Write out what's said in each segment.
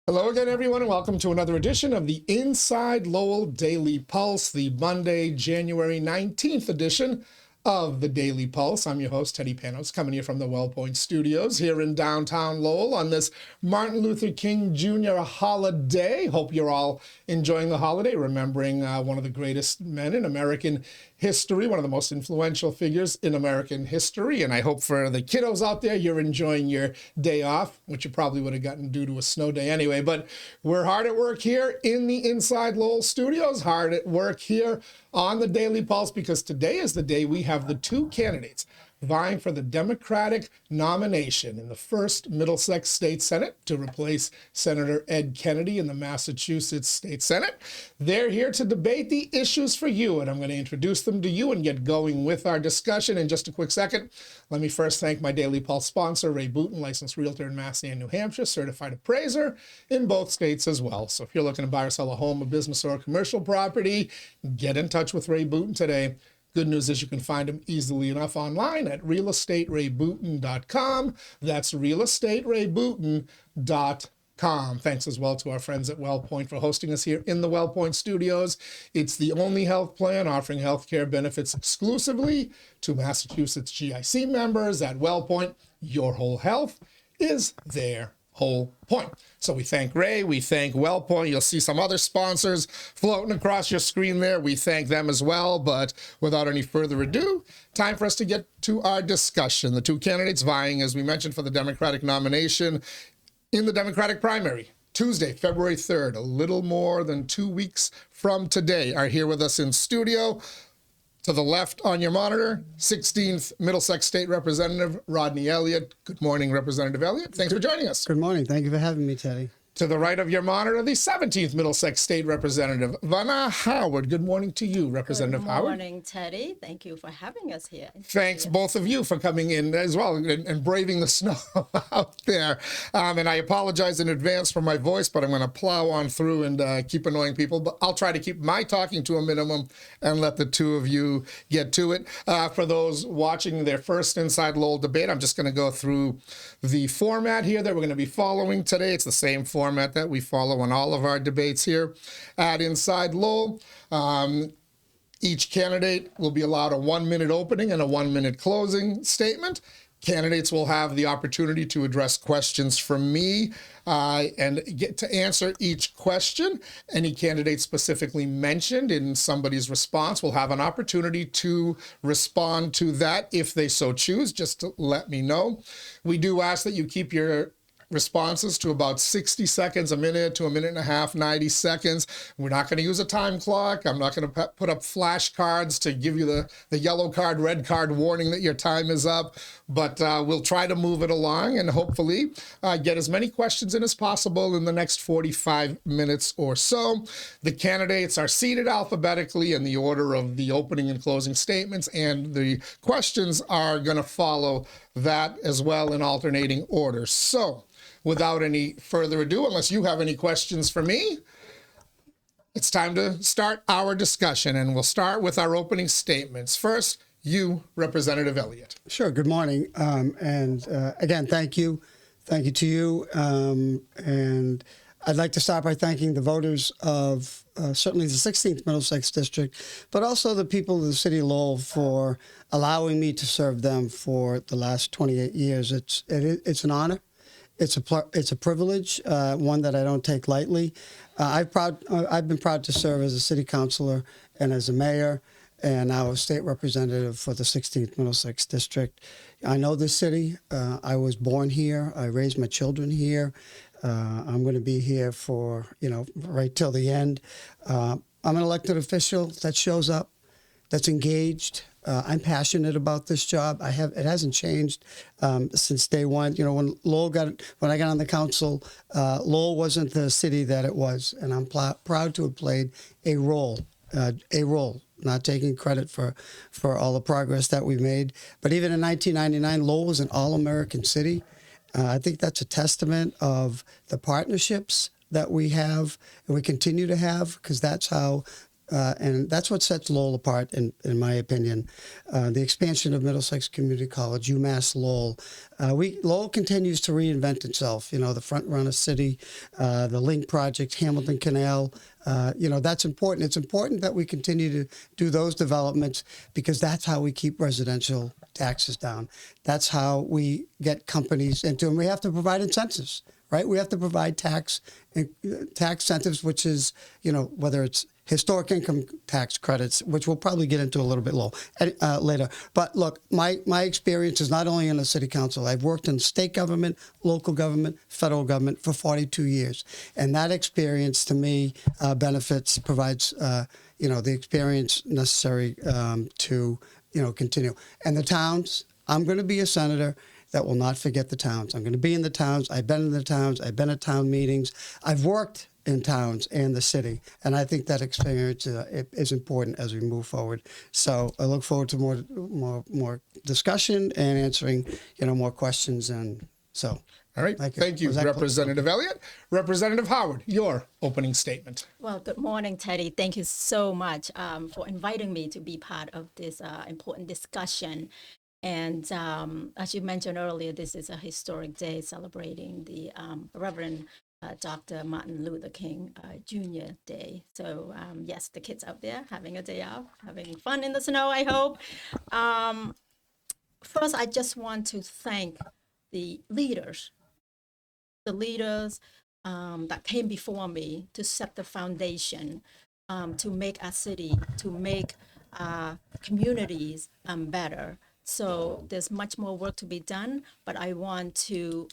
Hello again, everyone, and welcome to another edition of the Inside Lowell Daily Pulse, the Monday, January 19th edition of the Daily Pulse. I'm your host, 𝐃𝐚𝐢𝐥𝐲, coming here from the WellPoint Studios here in downtown Lowell on this Martin Luther King Jr. holiday. Hope you're all enjoying the holiday, remembering one of the greatest men in American history, one of the most influential figures in American history. And I hope for the kiddos out there, you're enjoying your day off, which you probably would have gotten due to a snow day anyway. But we're hard at work here in the Inside Lowell Studios, hard at work here on the Daily Pulse, because today is the day we have the two candidates vying for the Democratic nomination in the first Middlesex State Senate to replace Senator Ed Kennedy in the Massachusetts State Senate. They're here to debate the issues for you, and I'm going to introduce them to you and get going with our discussion in just a quick second. Let me first thank my Daily Pulse sponsor, Ray Booten, licensed realtor in Mass and New Hampshire, certified appraiser in both states as well. So if you're looking to buy or sell a home, a business, or a commercial property, get in touch with Ray Booten today. Good news is you can find him easily enough online at realestaterayBooten.com. That's realestaterayBooten.com. Thanks as well to our friends at WellPoint for hosting us here in the WellPoint Studios. It's the only health plan offering healthcare benefits exclusively to Massachusetts GIC members. At WellPoint, your whole health is their whole point. So we thank Ray, we thank WellPoint. You'll see some other sponsors floating across your screen there. We thank them as well. But without any further ado, time for us to get to our discussion. The two candidates vying, as we mentioned, for the Democratic nomination in the Democratic primary, Tuesday, February 3rd, a little more than 2 weeks from today, are here with us in studio. To the left on your monitor, 16th Middlesex State Representative Rodney Elliott. Good morning, Representative Elliott. Thanks for joining us. Good morning. Thank you for having me, Teddy. To the right of your monitor, the 17th Middlesex State Representative Vanna Howard. Good morning to you, Representative Howard. Good morning, Teddy. Thank you for having us here. Thanks, both of you, for coming in as well and braving the snow out there. And I apologize in advance for my voice, but I'm going to plow on through and keep annoying people. But I'll try to keep my talking to a minimum and let the two of you get to it. For those watching their first Inside Lowell debate, I'm just going to go through the format here that we're going to be following today. It's the same format that we follow on all of our debates here at Inside Lowell. Each candidate will be allowed a 1-minute opening and a 1-minute closing statement. Candidates will have the opportunity to address questions from me and get to answer each question. Any candidate specifically mentioned in somebody's response will have an opportunity to respond to that if they so choose, just to let me know. We do ask that you keep your responses to about 60 seconds, a minute to a minute and a half, 90 seconds. We're not going to use a time clock. I'm not going to put up flashcards to give you the yellow card, red card warning that your time is up. But we'll try to move it along and hopefully get as many questions in as possible in the next 45 minutes or so. The candidates are seated alphabetically in the order of the opening and closing statements, and the questions are going to follow that as well in alternating order. So, without any further ado, unless you have any questions for me, it's time to start our discussion, and we'll start with our opening statements. First, you, Representative Elliott. Sure. Good morning. Again, thank you. Thank you to you. And I'd like to start by thanking the voters of certainly the 16th Middlesex District, but also the people of the city of Lowell for allowing me to serve them for the last 28 years. It's an honor. It's a privilege, one that I don't take lightly. I've been proud to serve as a city councilor and as a mayor, and now a state representative for the 16th Middlesex District. I know this city. I was born here. I raised my children here. I'm going to be here for, right till the end. I'm an elected official that shows up, that's engaged. I'm passionate about this job. It hasn't changed since day one. When I got on the council, Lowell wasn't the city that it was, and I'm proud to have played a role. Not taking credit for all the progress that we made. But even in 1999, Lowell was an all-American city. I think that's a testament of the partnerships that we have and we continue to have, because that's how and that's what sets Lowell apart, in my opinion. The expansion of Middlesex Community College, UMass Lowell. Lowell continues to reinvent itself. You know, the front runner city, the Link project, Hamilton Canal. You know, that's important. It's important that we continue to do those developments because that's how we keep residential taxes down. That's how we get companies into, and we have to provide incentives, right? We have to provide tax incentives, which is, you know, whether it's historic income tax credits, which we'll probably get into a little bit later. But look, my experience is not only in the city council. I've worked in state government, local government, federal government for 42 years. And that experience to me provides, you know, the experience necessary to, you know, continue. And the towns, I'm going to be a senator that will not forget the towns. I'm going to be in the towns. I've been in the towns. I've been at town meetings. I've worked in towns and the city. And I think that experience is important as we move forward. So I look forward to more discussion and answering, you know, more questions. And so. All right. Thank you, Representative Elliott. Representative Howard, your opening statement. Well, good morning, Teddy. Thank you so much for inviting me to be part of this important discussion. And as you mentioned earlier, this is a historic day celebrating the Reverend Dr. Martin Luther King Jr. Day. So yes, the kids out there having a day off, having fun in the snow, I hope. First, I just want to thank the leaders that came before me to set the foundation, to make our city, to make our communities better. So there's much more work to be done, but I want to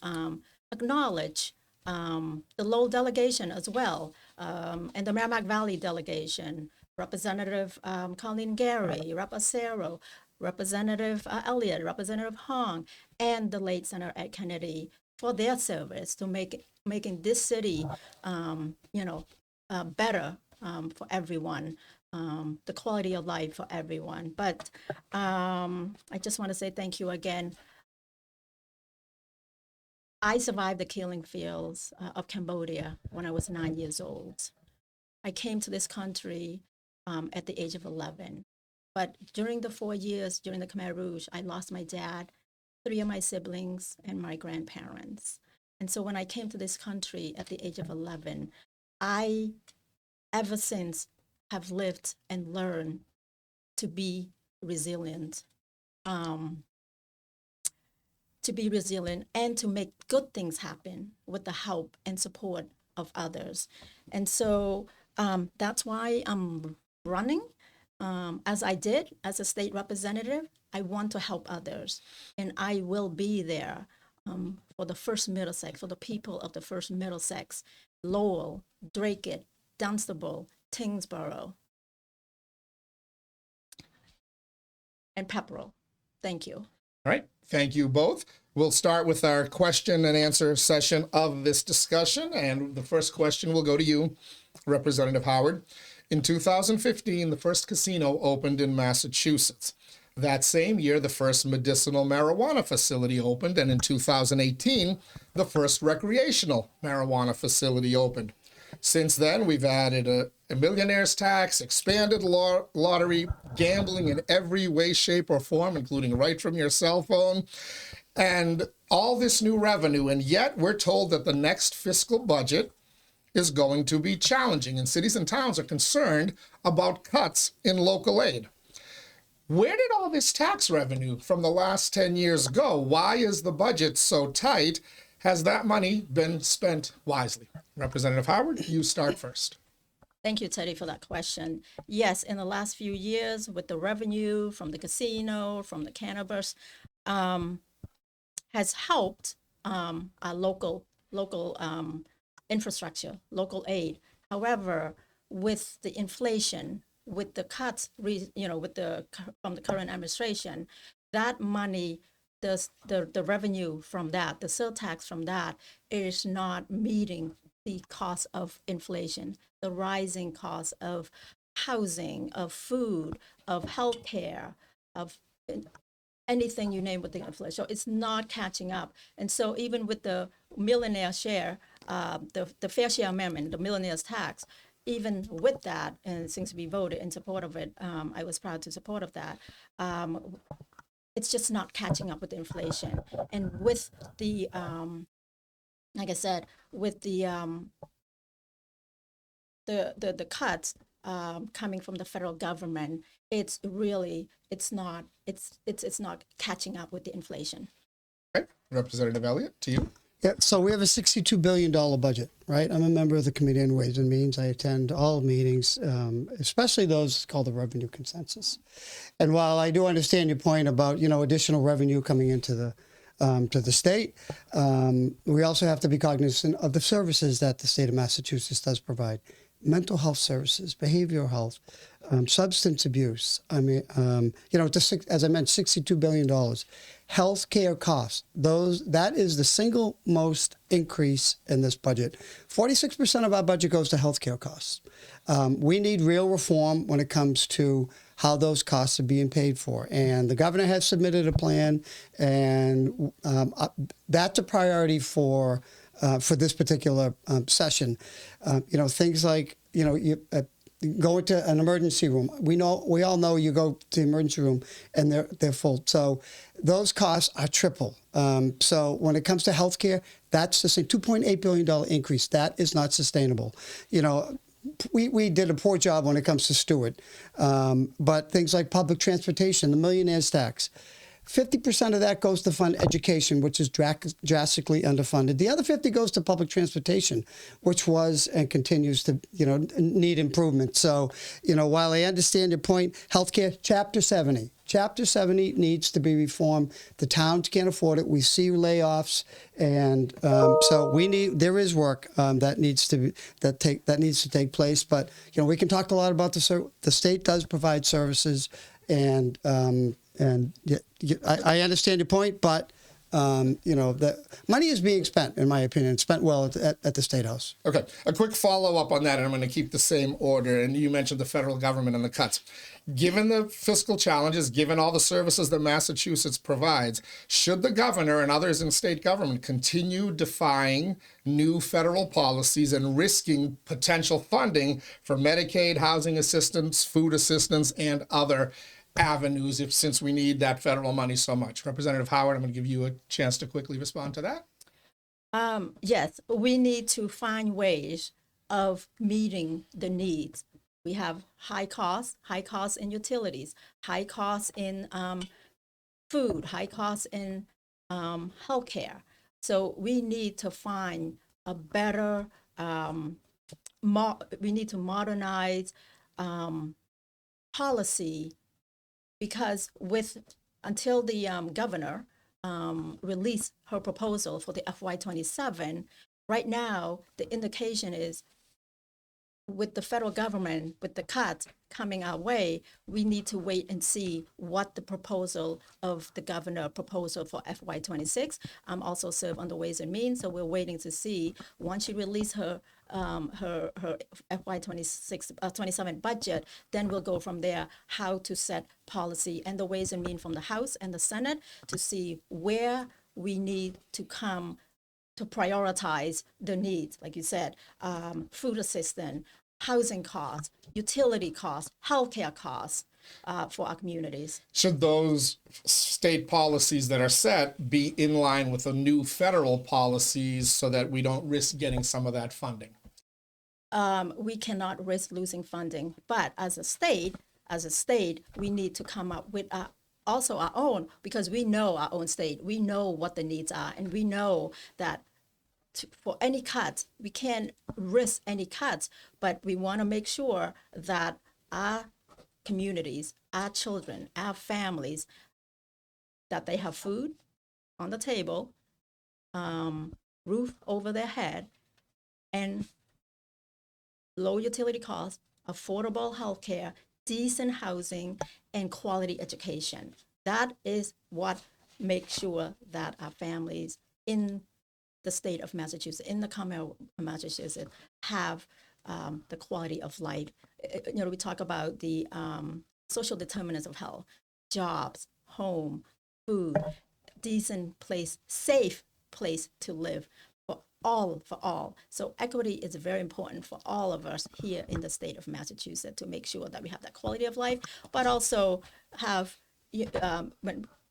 acknowledge the Lowell delegation as well, and the Merrimack Valley delegation, Representative Colleen Gary, Rep. Acero, Representative Elliott, Representative Hong, and the late Senator Ed Kennedy for their service to making this city, you know, better for everyone. The quality of life for everyone. But I just want to say thank you again. I survived the killing fields of Cambodia when I was 9 years old. I came to this country at the age of 11. But during the 4 years during the Khmer Rouge, I lost my dad, 3 of my siblings, and my grandparents. And so when I came to this country at the age of 11, I, ever since, have lived and learned to be resilient, and to make good things happen with the help and support of others. And so that's why I'm running. As I did as a state representative, I want to help others, and I will be there for the first Middlesex, for the people of the first Middlesex, Lowell, Dracut, Dunstable, Tyngsboro, and Pepperell. Thank you. All right. Thank you both. We'll start with our question and answer session of this discussion. And the first question will go to you, Representative Howard. In 2015, the first casino opened in Massachusetts. That same year, the first medicinal marijuana facility opened. And in 2018, the first recreational marijuana facility opened. Since then, we've added a millionaire's tax, expanded lottery, gambling in every way, shape, or form, including right from your cell phone, and all this new revenue. And yet we're told that the next fiscal budget is going to be challenging, and cities and towns are concerned about cuts in local aid. Where did all this tax revenue from the last 10 years go? Why is the budget so tight? Has that money been spent wisely? Representative Howard, you start first. Thank you, Teddy, for that question. Yes, in the last few years, with the revenue from the casino, from the cannabis, has helped our local infrastructure, local aid. However, with the inflation, with the cuts, from the current administration, that money, the revenue from that, the sales tax from that, is not meeting the cost of inflation, the rising cost of housing, of food, of healthcare, of anything you name with the inflation. So it's not catching up. And so even with the millionaire share, the Fair Share Amendment, the millionaire's tax, even with that, and since we voted in support of it, I was proud to support of that. It's just not catching up with inflation, and with the like I said, with the cuts coming from the federal government, it's not catching up with the inflation. Okay. Representative Elliott, to you. Yeah, so we have a $62 billion budget, right? I'm a member of the Committee on Ways and Means. I attend all meetings, especially those called the revenue consensus. And while I do understand your point about, additional revenue coming into the to the state, we also have to be cognizant of the services that the state of Massachusetts does provide. Mental health services, behavioral health, substance abuse. I mean, as I mentioned, $62 billion. Health care costs, that is the single most increase in this budget. 46% of our budget goes to health care costs. We need real reform when it comes to how those costs are being paid for. And the governor has submitted a plan, and that's a priority for this particular session. Things like, go into an emergency room. We all know you go to the emergency room and they're full. So those costs are triple. So when it comes to healthcare, that's the same $2.8 billion increase. That is not sustainable. We did a poor job when it comes to Stewart. But things like public transportation, the millionaire's tax, 50% of that goes to fund education, which is drastically underfunded. The other 50 goes to public transportation, which was and continues to, need improvement. So, while I understand your point, healthcare, Chapter 70. Chapter 70 needs to be reformed. The towns can't afford it. We see layoffs, and so there is work that needs to take place. But we can talk a lot about the state does provide services, and I understand your point, but the money is being spent, in my opinion, spent well at the State House. Okay, a quick follow-up on that, and I'm going to keep the same order. And you mentioned the federal government and the cuts. Given the fiscal challenges, given all the services that Massachusetts provides, should the governor and others in state government continue defying new federal policies and risking potential funding for Medicaid, housing assistance, food assistance, and other avenues since we need that federal money so much? Representative Howard, I'm going to give you a chance to quickly respond to that. Yes, we need to find ways of meeting the needs. We have high costs in utilities, high costs in food, high costs in healthcare. So we need to find a better, we need to modernize policy, because until the governor released her proposal for the FY27, right now the indication is, with the federal government, with the cuts coming our way, we need to wait and see what the proposal of the governor proposal for FY26. I'm also serve on the Ways and Means, so we're waiting to see once she release her FY27 budget, then we'll go from there how to set policy and the Ways and Means from the House and the Senate to see where we need to come to prioritize the needs, like you said, food assistance, housing costs, utility costs, healthcare costs for our communities. Should those state policies that are set be in line with the new federal policies so that we don't risk getting some of that funding? We cannot risk losing funding, but as a state, we need to come up with also our own, because we know our own state. We know what the needs are, and we know that for any cuts, we can't risk any cuts, but we want to make sure that our communities, our children, our families, that they have food on the table, roof over their head, and low utility costs, affordable health care, decent housing, and quality education. That is what makes sure that our families in the state of Massachusetts, in the Commonwealth of Massachusetts, have the quality of life. We talk about the social determinants of health, jobs, home, food, decent place, safe place to live for all for all. So equity is very important for all of us here in the state of Massachusetts to make sure that we have that quality of life, but also have,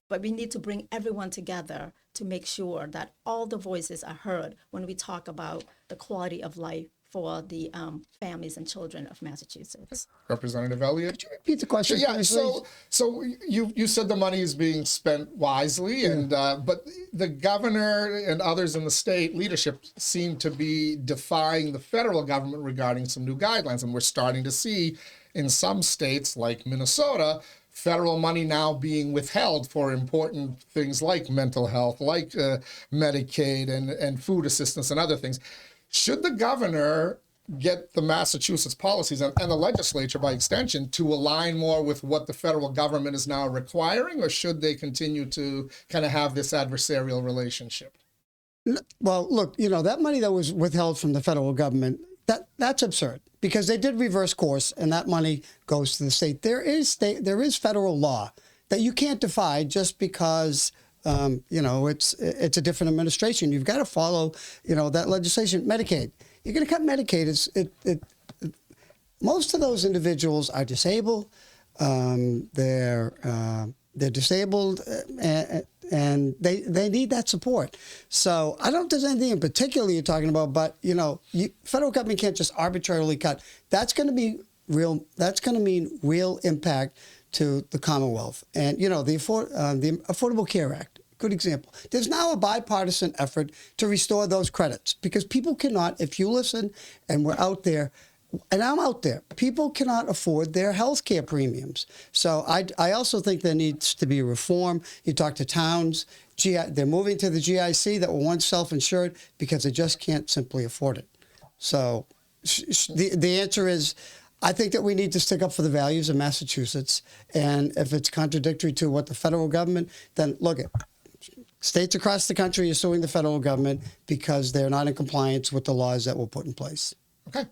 but we need to bring everyone together to make sure that all the voices are heard when we talk about the quality of life for the families and children of Massachusetts. Representative Elliott? Repeat the question. Yeah, please. so you said the money is being spent wisely, and but the governor and others in the state leadership seem to be defying the federal government regarding some new guidelines, and we're starting to see in some states like Minnesota, federal money now being withheld for important things like mental health, like Medicaid and food assistance and other things. Should the governor get the Massachusetts policies and the legislature by extension to align more with what the federal government is now requiring, or should they continue to kind of have this adversarial relationship? Well, look, that money that was withheld from the federal government, that's absurd, because they did reverse course and that money goes to the state. There is federal law that you can't defy just because it's a different administration. You've got to follow, that legislation. Medicaid. You're going to cut Medicaid. Most of those individuals are disabled. They're disabled and they need that support. So I don't know if there's anything in particular you're talking about, but federal government can't just arbitrarily cut. That's going to be real. That's going to mean real impact to the Commonwealth. And the Affordable Care Act, good example. There's now a bipartisan effort to restore those credits, because people cannot, if you listen, and we're out there, and I'm out there, people cannot afford their health care premiums. So I also think there needs to be reform. You talk to towns, they're moving to the GIC that were once self-insured because they just can't simply afford it. So the answer is, I think that we need to stick up for the values of Massachusetts. And if it's contradictory to what the federal government, then look at states across the country are suing the federal government because they're not in compliance with the laws that were put in place. Okay.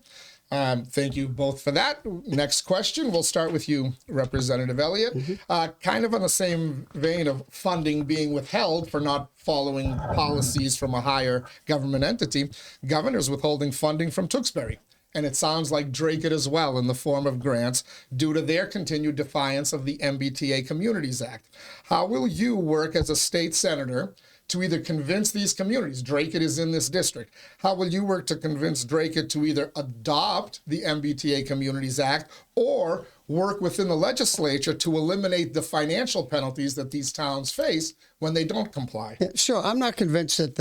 Thank you both for that. Next question. We'll start with you, Representative Elliott. Kind of on the same vein of funding being withheld for not following policies from a higher government entity, governor's withholding funding from Tewksbury. And it sounds like Dracut as well, in the form of grants, due to their continued defiance of the MBTA Communities Act. How will you work as a state senator to either convince these communities, Dracut is in this district, how will you work to convince Dracut to either adopt the MBTA Communities Act or work within the legislature to eliminate the financial penalties that these towns face when they don't comply? Yeah, sure. I'm not convinced that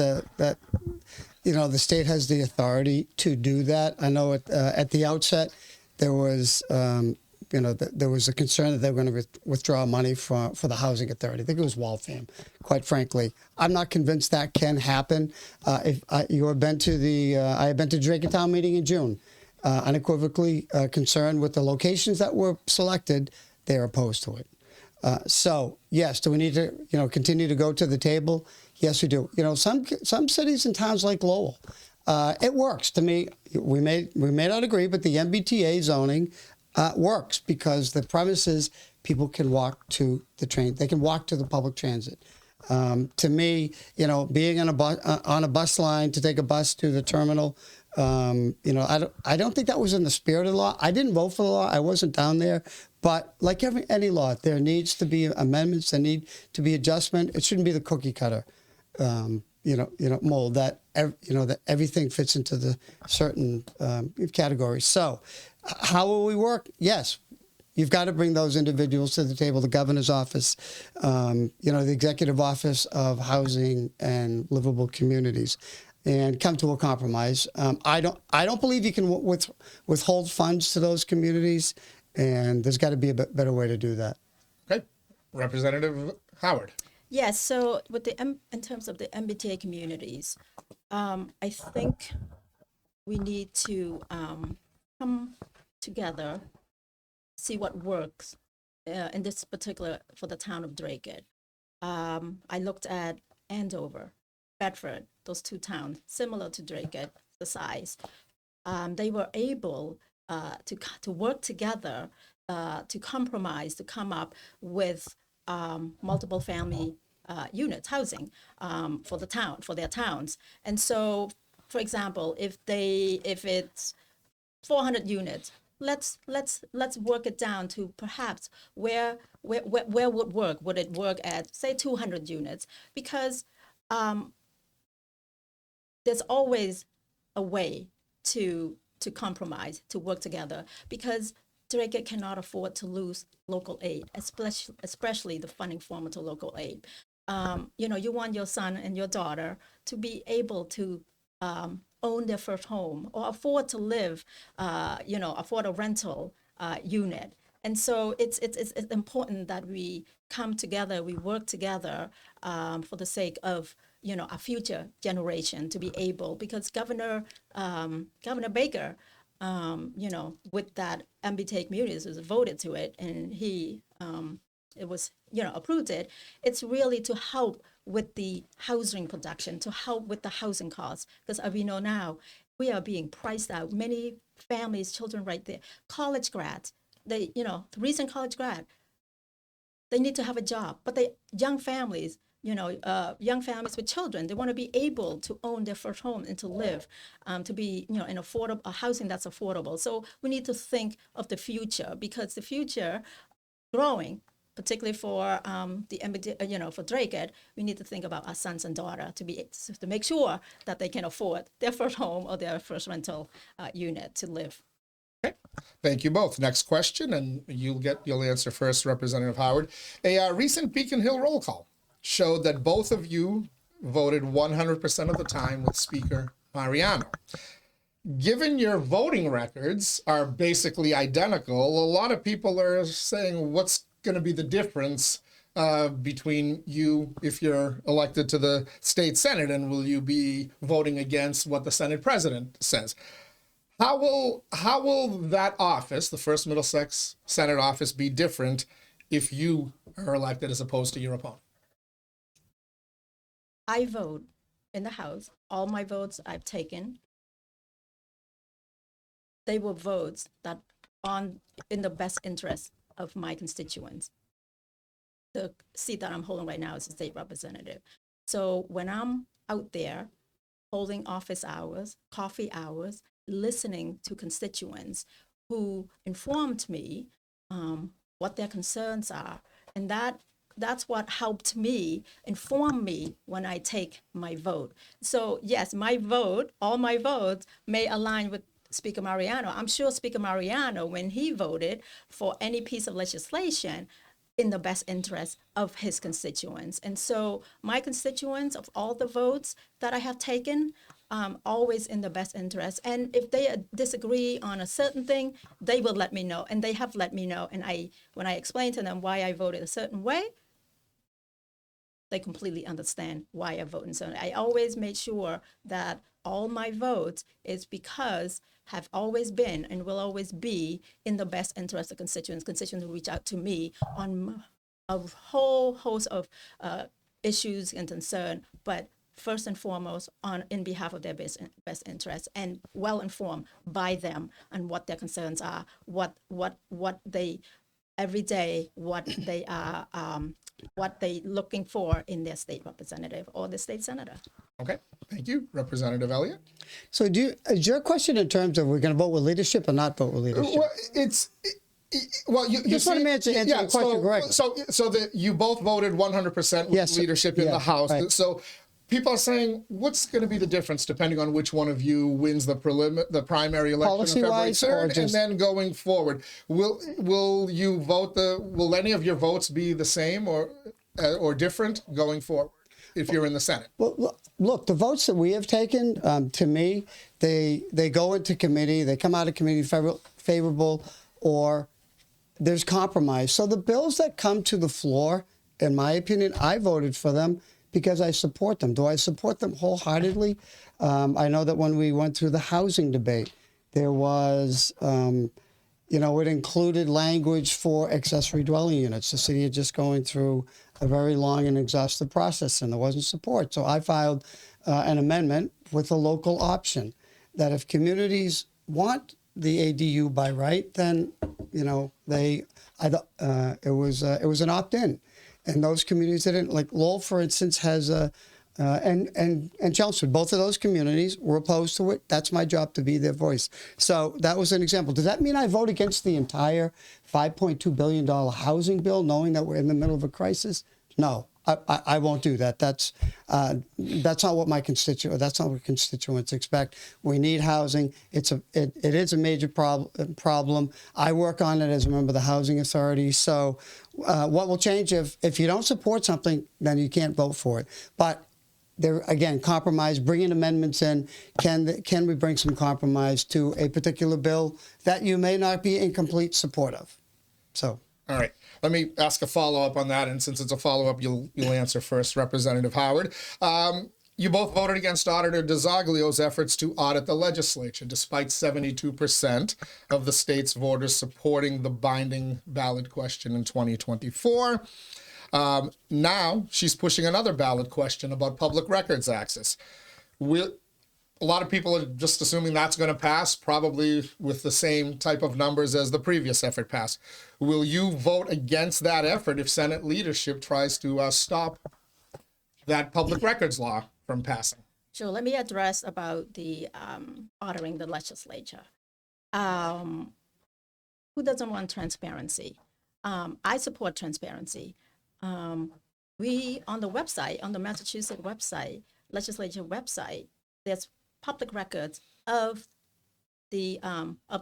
the state has the authority to do that. I know at the outset there was there was a concern that they were going to withdraw money for the housing authority. I think it was Waltham. Quite frankly, I'm not convinced that can happen. If you have been to I have been to Dracut Town meeting in June, unequivocally concerned with the locations that were selected. They're opposed to it. So yes, do we need to continue to go to the table? Yes, we do. Some cities and towns like Lowell, it works. To me, we may not agree, but the MBTA zoning works because the premise is people can walk to the train. They can walk to the public transit. To me, being on a bus line to take a bus to the terminal, I don't think that was in the spirit of the law. I didn't vote for the law. I wasn't down there. But like any law, there needs to be amendments. There need to be adjustment. It shouldn't be the cookie cutter, mold that that everything fits into the certain categories. So, how will we work? Yes, you've got to bring those individuals to the table. The governor's office, the executive office of housing and livable communities, and come to a compromise. I don't believe you can withhold funds to those communities. And there's got to be a better way to do that. Okay. Representative Howard. Yes, so with in terms of the MBTA communities, I think we need to come together, see what works in this particular, for the town of Dracut. I looked at Andover, Bedford, those two towns, similar to Dracut, the size. They were able to work together, to compromise, to come up with multiple family units, housing for their towns. And so for example, if it's 400 units, let's work it down to perhaps where would work. Would it work at, say, 200 units? Because there's always a way to compromise, to work together, because Drake cannot afford to lose local aid, especially the funding formula to local aid. You want your son and your daughter to be able to own their first home or afford to live, afford a rental unit. And so it's important that we come together, we work together for the sake of our future generation to be able, because Governor Baker, with that MBTA communities was voted to it, and he it was approved it. It's really to help with the housing production, to help with the housing costs, because as we know now, we are being priced out. Many families, children right there, college grads, the recent college grad, they need to have a job, but young families with children, they want to be able to own their first home and to live, to be, in affordable housing that's affordable. So we need to think of the future, because the future growing, particularly for for Drake, we need to think about our sons and daughters to make sure that they can afford their first home or their first rental unit to live. Okay. Thank you both. Next question, and you'll answer first, Representative Howard. A recent Beacon Hill roll call showed that both of you voted 100% of the time with Speaker Mariano. Given your voting records are basically identical, a lot of people are saying, what's going to be the difference between you if you're elected to the state Senate, and will you be voting against what the Senate president says? How will that office, the first Middlesex Senate office, be different if you are elected as opposed to your opponent? I vote in the House. All my votes I've taken, they were votes that in the best interest of my constituents. The seat that I'm holding right now is a state representative. So when I'm out there holding office hours, coffee hours, listening to constituents who informed me what their concerns are, and that's what helped me, inform me when I take my vote. So yes, all my votes may align with Speaker Mariano. I'm sure Speaker Mariano, when he voted for any piece of legislation, in the best interest of his constituents. And so my constituents, of all the votes that I have taken, always in the best interest. And if they disagree on a certain thing, they will let me know, and they have let me know. And when I explain to them why I voted a certain way, they completely understand why I vote in certain. I always made sure that all my votes is because have always been and will always be in the best interest of constituents. Constituents who reach out to me on a whole host of issues and concern, but first and foremost in behalf of their best interest, and well informed by them on what their concerns are, what they every day, what they are, what they looking for in their state representative or the state senator. Okay, thank you, Representative Elliott. So is your question in terms of we're going to vote with leadership or not vote with leadership? Well, you just want to answer the question correctly. So that you both voted 100% with leadership in the House. Right. So people are saying, what's going to be the difference depending on which one of you wins the primary election on February 3rd, and then going forward? Will you vote will any of your votes be the same or different going forward if you're in the Senate? Well, look, the votes that we have taken, to me, they go into committee, they come out of committee favorable, or there's compromise. So the bills that come to the floor, in my opinion, I voted for them because I support them. Do I support them wholeheartedly? I know that when we went through the housing debate, there was, it included language for accessory dwelling units. The city is just going through a very long and exhaustive process, and there wasn't support. So I filed an amendment with a local option that if communities want the ADU by right, then it was an opt-in. And those communities didn't. Like Lowell, for instance, has a and Chelmsford. Both of those communities were opposed to it. That's my job, to be their voice. So that was an example. Does that mean I vote against the entire $5.2 billion housing bill, knowing that we're in the middle of a crisis? No, I won't do that. That's not what my constituents expect. We need housing. It is a major problem. I work on it as a member of the Housing Authority. So what will change if you don't support something, then you can't vote for it. But there again, compromise, bringing amendments in. Can we bring some compromise to a particular bill that you may not be in complete support of? So. All right. Let me ask a follow-up on that, and since it's a follow-up, you'll answer first, Representative Howard. You both voted against Auditor 𝐑𝐨𝐽𝐲's efforts to audit the legislature, despite 72% of the state's voters supporting the binding ballot question in 2024. Now she's pushing another ballot question about public records access. A lot of people are just assuming that's going to pass, probably with the same type of numbers as the previous effort passed. Will you vote against that effort if Senate leadership tries to stop that public records law from passing? Sure. Let me address about the ordering the legislature. Who doesn't want transparency? I support transparency. We on the website, on the Massachusetts website, legislature website, there's public records of the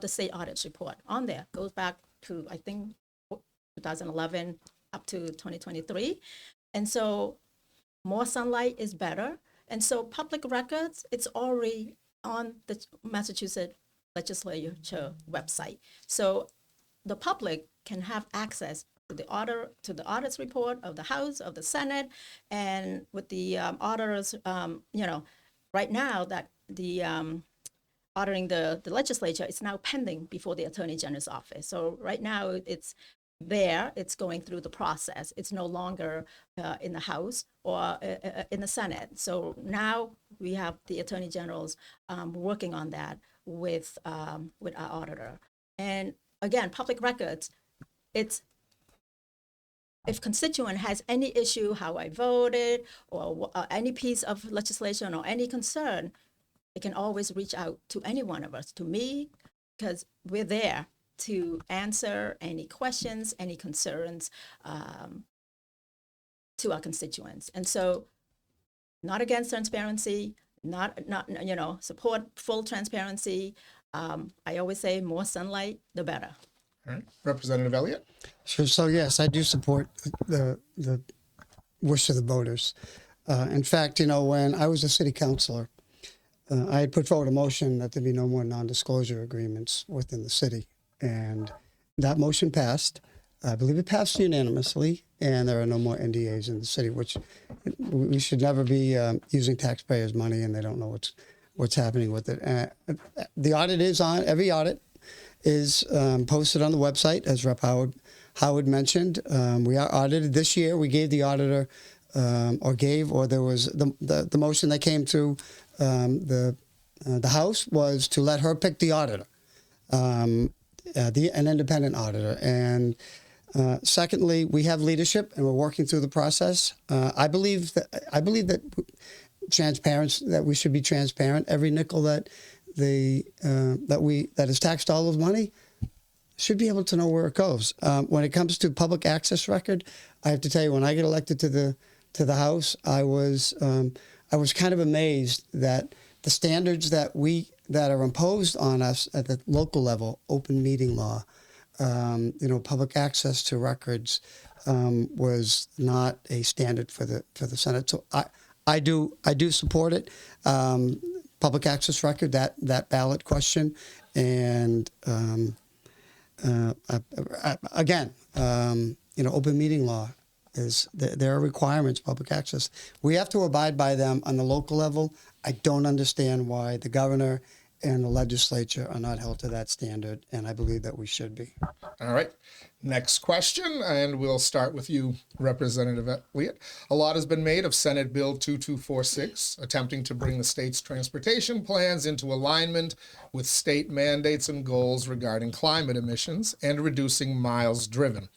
state audits report on there. Goes back to, I think, 2011 up to 2023. And so more sunlight is better. And so public records, it's already on the Massachusetts legislature website. So the public can have access to the audits report of the House, of the Senate, and with the auditors, right now that the ordering the legislature is now pending before the Attorney General's office. So right now it's there, it's going through the process. It's no longer in the House or in the Senate. So now we have the Attorney General's working on that with our auditor. And again, public records, it's if constituent has any issue, how I voted, or any piece of legislation or any concern, it can always reach out to any one of us, to me, because we're there to answer any questions, any concerns to our constituents. And so not against transparency, not support full transparency. I always say more sunlight, the better. All right. Representative Elliott? Sure. So yes, I do support the wish of the voters. In fact, when I was a city councilor, I had put forward a motion that there be no more non-disclosure agreements within the city. And that motion passed. I believe it passed unanimously, and there are no more NDAs in the city, which we should never be using taxpayers' money, and they don't know what's happening with it. The audit is on. Every audit is posted on the website, as Rep. Howard mentioned. We are audited this year. We gave the auditor, there was the motion that came through the House was to let her pick the auditor, an independent auditor. And secondly, we have leadership, and we're working through the process. I believe that transparency, that we should be transparent. Every nickel that is tax dollars money should be able to know where it goes. When it comes to public access record, I have to tell you, when I get elected to the House, I was kind of amazed that the standards that are imposed on us at the local level, open meeting law, public access to records, was not a standard for the Senate. So I do support it. Public access record, that ballot question, and again, open meeting law is there are requirements. Public access, we have to abide by them on the local level. I don't understand why the governor and the legislature are not held to that standard, and I believe that we should be. All right. Next question, and we'll start with you, Representative Elliott. A lot has been made of Senate Bill 2246, attempting to bring the state's transportation plans into alignment with state mandates and goals regarding climate emissions and reducing miles driven.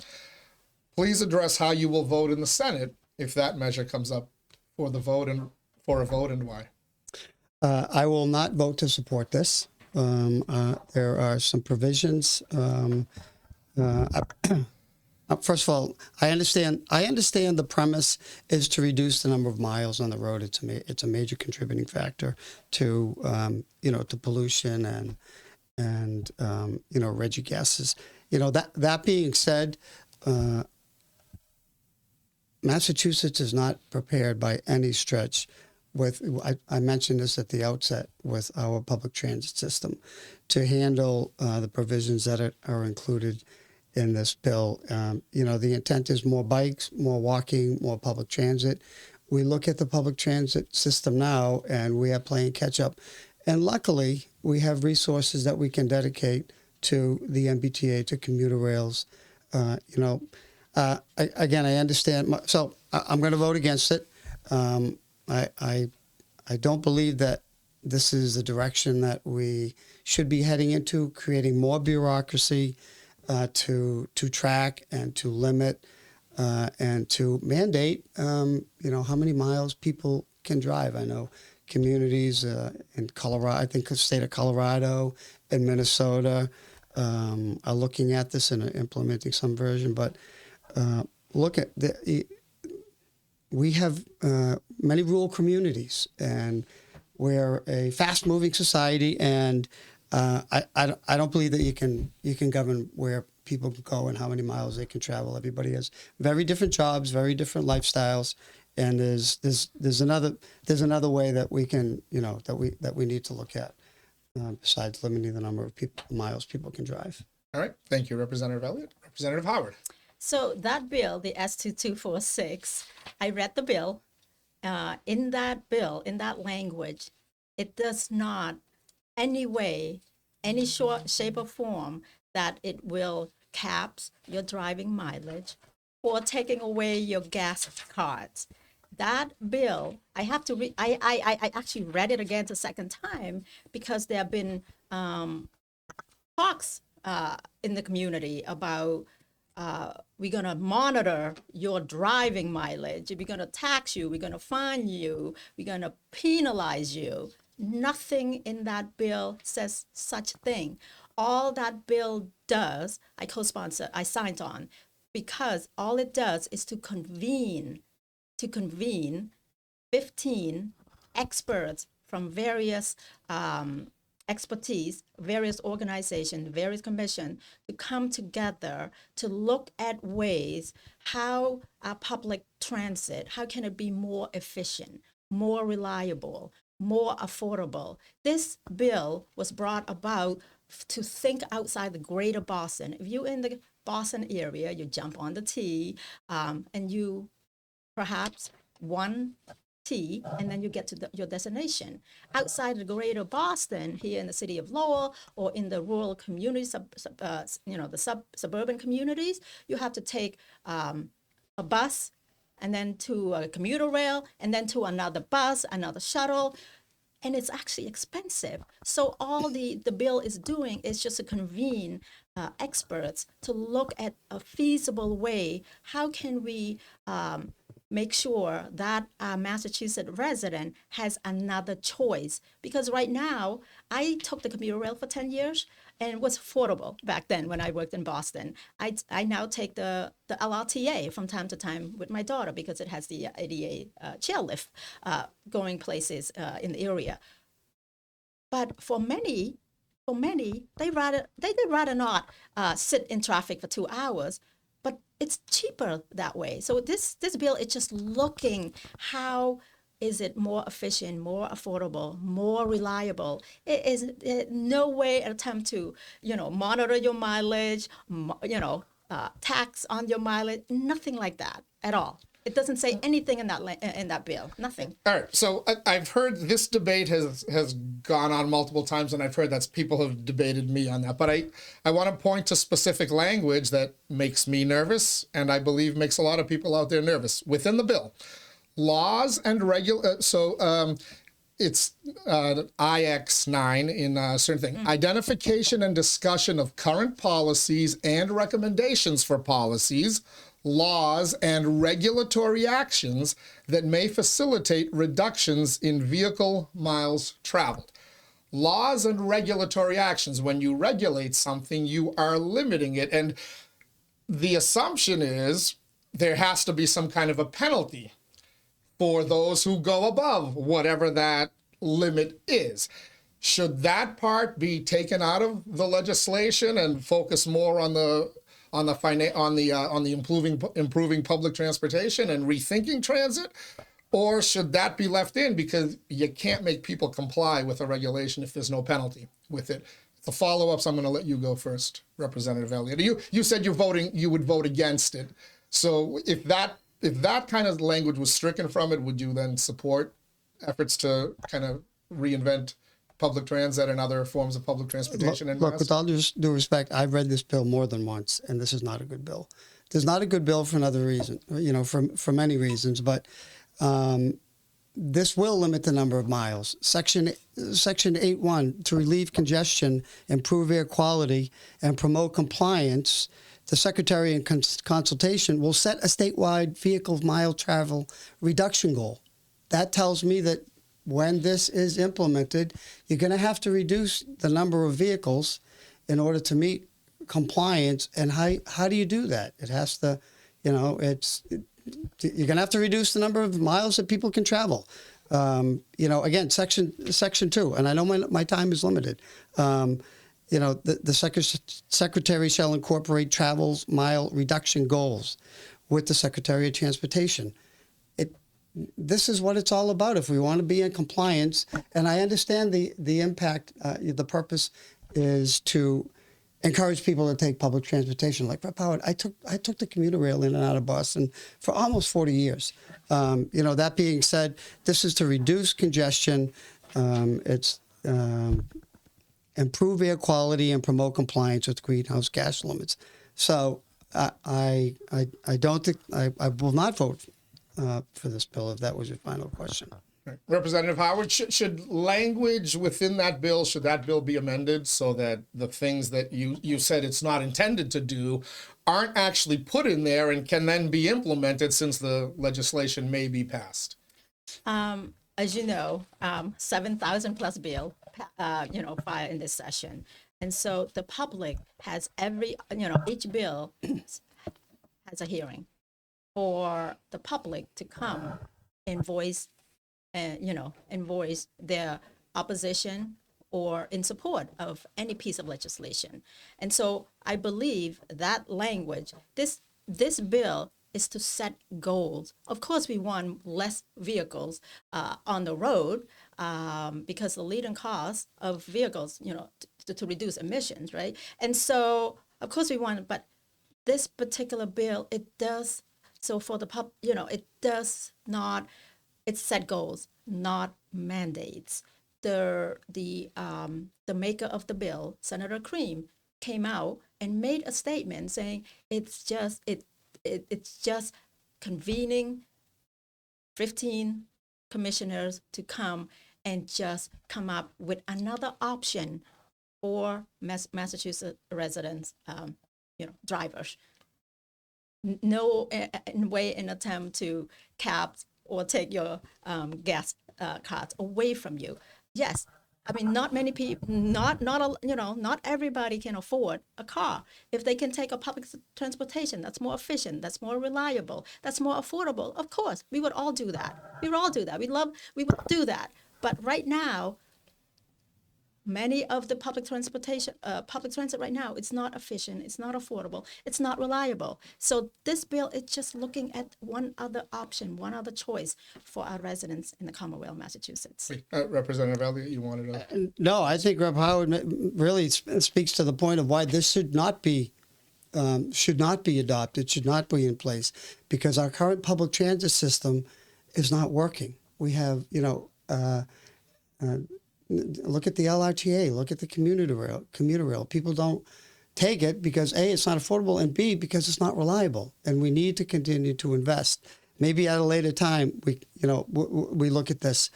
Please address how you will vote in the Senate if that measure comes up for the vote, and for a vote and why? I will not vote to support this. There are some provisions. First of all, I understand the premise is to reduce the number of miles on the road. It's a major contributing factor to to pollution and regi gases. That being said, Massachusetts is not prepared by any stretch with, I mentioned this at the outset, with our public transit system to handle the provisions that are included in this bill. The intent is more bikes, more walking, more public transit. We look at the public transit system now and we are playing catch up. And luckily, we have resources that we can dedicate to the MBTA, to commuter rails. Again, I understand. So I'm going to vote against it. I don't believe that this is the direction that we should be heading into, creating more bureaucracy to track and to limit and to mandate, how many miles people can drive. I know communities in Colorado, I think the state of Colorado and Minnesota are looking at this and implementing some version. But look at we have many rural communities, and we're a fast-moving society, and I don't believe that you can govern where people can go and how many miles they can travel. Everybody has very different jobs, very different lifestyles, and there's another way that we can that we need to look at besides limiting the number of miles people can drive. All right, thank you, Representative Elliott. Representative Howard. So that bill, the S2246, I read the bill. In that bill, in that language, it does not any way, any shape or form that it will cap your driving mileage or taking away your gas cards. That bill, I have to read. I actually read it again the second time because there have been talks in the community about we're going to monitor your driving mileage. We're going to tax you. We're going to fine you. We're going to penalize you. Nothing in that bill says such thing. All that bill does, I co-sponsor, I signed on, because all it does is to convene 15 experts from various expertise, various organizations, various commissions to come together to look at ways how our public transit, how can it be more efficient, more reliable, more affordable. This bill was brought about to think outside the greater Boston. If you're in the Boston area, you jump on the T and you perhaps one T, and then you get to your destination. Outside the greater Boston, here in the city of Lowell, or in the rural communities, the suburban communities, you have to take a bus, and then to a commuter rail, and then to another bus, another shuttle, and it's actually expensive. So all the bill is doing is just to convene experts to look at a feasible way. How can we make sure that a Massachusetts resident has another choice? Because right now, I took the commuter rail for 10 years, and it was affordable back then when I worked in Boston. I now take the LRTA from time to time with my daughter because it has the ADA chairlift going places in the area. But for many, they'd rather not sit in traffic for 2 hours. But it's cheaper that way. So this bill is just looking how is it more efficient, more affordable, more reliable. It is no way an attempt to, monitor your mileage, tax on your mileage, nothing like that at all. It doesn't say anything in that bill, nothing. All right, so I've heard this debate has gone on multiple times, and I've heard that people have debated me on that. But I want to point to specific language that makes me nervous, and I believe makes a lot of people out there nervous. Within the bill, laws and it's IX9 in certain thing. Identification and discussion of current policies and recommendations for policies, laws and regulatory actions that may facilitate reductions in vehicle miles traveled. Laws and regulatory actions. When you regulate something, you are limiting it. And the assumption is there has to be some kind of a penalty for those who go above whatever that limit is. Should that part be taken out of the legislation and focus more on the improving public transportation and rethinking transit? Or should that be left in because you can't make people comply with a regulation if there's no penalty with it? The follow-ups, I'm going to let you go first, Representative Elliott. You said you would vote against it. So if that kind of language was stricken from it, would you then support efforts to kind of reinvent public transit and other forms of public transportation? Look, with all due respect, I've read this bill more than once, and this is not a good bill. It's not a good bill for another reason, for many reasons, but this will limit the number of miles. Section 8.1, to relieve congestion, improve air quality, and promote compliance, the Secretary in consultation will set a statewide vehicle mile travel reduction goal. That tells me that when this is implemented, you're going to have to reduce the number of vehicles in order to meet compliance. And how do you do that? It has to, you're going to have to reduce the number of miles that people can travel. Again, section 2, and I know my time is limited. The Secretary shall incorporate travel mile reduction goals with the Secretary of Transportation. This is what it's all about if we want to be in compliance. And I understand the impact. The purpose is to encourage people to take public transportation. Like Rep. Howard, I took the commuter rail in and out of Boston for almost 40 years. That being said, this is to reduce congestion. It's improve air quality and promote compliance with greenhouse gas limits. So I don't think I will not vote for this bill, if that was your final question. Right. Representative Howard, should language within that bill, should that bill be amended so that the things that you said it's not intended to do aren't actually put in there and can then be implemented since the legislation may be passed? As you know, 7,000 plus bill, filed in this session. And so the public has each bill has a hearing for the public to come and voice their opposition or in support of any piece of legislation. And so I believe that language, this bill is to set goals. Of course, we want less vehicles on the road because the leading cause of vehicles, to reduce emissions, right? And so, of course, we want, but this particular bill, it does. So for the it does not. It set goals, not mandates. The maker of the bill, Senator Cream, came out and made a statement saying it's just convening 15 commissioners to come and just come up with another option for Massachusetts residents, drivers. No way an attempt to cap or take your gas cards away from you. Yes, I mean, not many people, not everybody can afford a car. If they can take a public transportation, that's more efficient, that's more reliable, that's more affordable. Of course, we would all do that. We would all do that. We would do that. But right now, many of the public transit right now, it's not efficient, it's not affordable, it's not reliable. So this bill is just looking at one other option, one other choice for our residents in the Commonwealth of Massachusetts. Representative Elliott, you wanted to? No, I think Rep. Howard really speaks to the point of why this should not be adopted, should not be in place, because our current public transit system is not working. We have, look at the LRTA, look at the commuter rail. People don't take it because A, it's not affordable, and B, because it's not reliable. And we need to continue to invest. Maybe at a later time, we look at this.